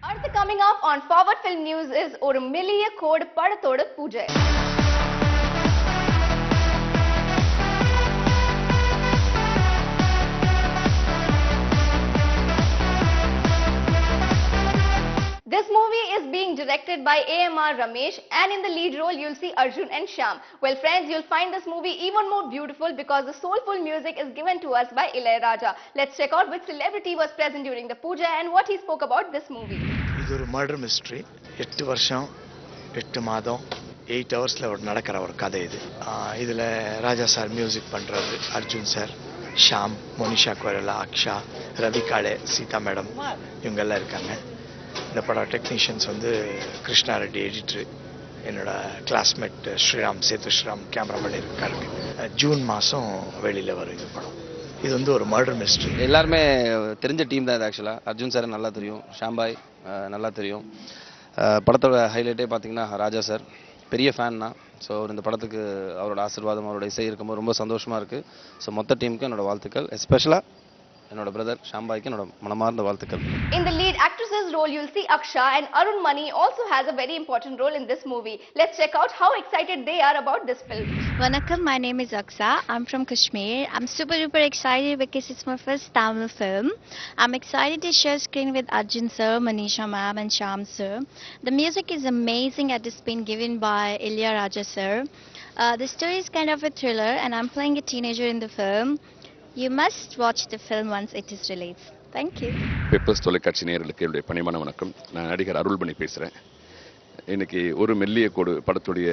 அடுத்து coming up on Forward Film News is ஒரு மெல்லிய கோடு படத்தோட பூஜை. This movie is being directed by AMR Ramesh, and in the lead role you'll see Arjun and Shyam. Well friends, you'll find this movie even more beautiful because the soulful music is given to us by Ilayaraja. Let's check out which celebrity was present during the puja and what he spoke about this movie. இது ஒரு murder mystery. 8 வருஷம் 8 மாதம் 8 ஹவர்ஸ்ல நடக்கிற ஒரு கதை இது. இதில் ராஜா sir music பண்ணுறாரு, அர்ஜுன் சார், ஷாம், மோனிஷா கொரலா, அக்ஷா, ரவி காளே, சீதா மேடம் இவங்கெல்லாம் இருக்காங்க. இந்த படம் டெக்னீஷியன்ஸ் வந்து கிருஷ்ணா ரெட்டி எடிட்ரு, என்னோட கிளாஸ்மேட் ஸ்ரீராம், சேத்து ஸ்ரீராம் கேமராமேன் இருக்காரு. ஜூன் மாதம் வெளியில் வரும் இந்த படம். இது வந்து ஒரு மர்டர் மிஸ்ட்ரி. எல்லாருமே தெரிஞ்ச டீம் தான் இது. ஆக்சுவலாக அர்ஜுன் சார் நல்லா தெரியும், ஷாம்பாய் நல்லா தெரியும். படத்தோட ஹைலைட்டே பார்த்தீங்கன்னா ராஜா சார் பெரிய ஃபேன் தான். ஸோ இந்த படத்துக்கு அவரோட ஆசீர்வாதம், அவரோட இசை இருக்கும்போது ரொம்ப சந்தோஷமாக இருக்குது. ஸோ மொத்த டீமுக்கு என்னோட வாழ்த்துக்கள், எஸ்பெஷலாக என்னோட பிரதர் ஷாம்பாய்க்கு என்னோட மனமார்ந்த வாழ்த்துக்கள். In the lead actress's role you'll see Aksha, and Arun Mani also has a very important role in this movie. Let's check out how excited they are about this film. Vanakkam, my name is Aksha. I'm from Kashmir. I'm super duper excited because it's my first Tamil film. I'm excited to share screen with Arjun sir, Manisha ma'am and Shyam sir. The music is amazing and it's been given by Ilayaraja sir. The story is kind of a thriller and I'm playing a teenager in the film. You must watch the film once it is released. Thank you. Peppers தொலைக்காட்சி நேயர்களுக்கு என்னுடைய பணிவான வணக்கம். நான் நடிகர் அருள்மணி பேசுகிறேன். இன்னைக்கு ஒரு மெல்லிய கோடு படத்துடைய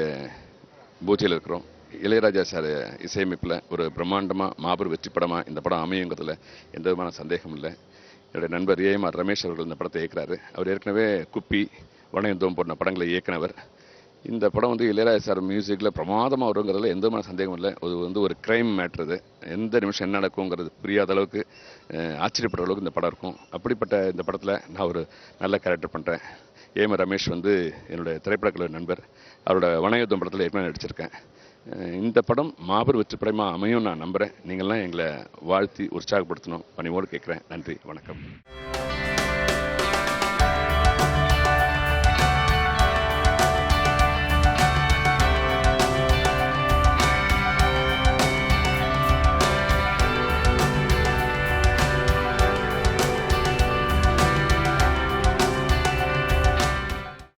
பூஜையில் இருக்கிறோம். இளையராஜா சார் இசையமைப்பில் ஒரு பிரம்மாண்டமாக மாபெரும் வெற்றி படமாக இந்த படம் அமையுங்கிறதுல எந்த விதமான சந்தேகம் இல்லை. என்னுடைய நண்பர் AMR ரமேஷ் அவர்கள் இந்த படத்தை இயக்குறாரு. அவர் ஏற்கனவே குப்பி, வணையந்தோம் போன்ற படங்களை இயக்குனவர். இந்த படம் வந்து இளையராஜா சார் மியூசிக்கில் பிரமாதமாக வருங்கிறதுல எந்த விதமான சந்தேகம் இல்லை. அது வந்து ஒரு கிரைம் மேட்ரு. இது எந்த நிமிஷம் என்ன நடக்குங்கிறது புரியாத அளவுக்கு ஆச்சரியப்படுற அளவுக்கு இந்த படம் இருக்கும். அப்படிப்பட்ட இந்த படத்தில் நான் ஒரு நல்ல கேரக்டர் பண்ணுறேன். AMR ரமேஷ் வந்து என்னுடைய திரைப்படக்கலை நண்பர். அவரோட வணையத்தம் படத்தில் ஏற்கனவே நடிச்சிருக்கேன். இந்த படம் மாபெரும் வெற்றி படமாக அமையும் நான் நம்புகிறேன். நீங்கள்லாம் எங்களை வாழ்த்தி உற்சாகப்படுத்தணும் பணிவோடு கேட்குறேன். நன்றி, வணக்கம்.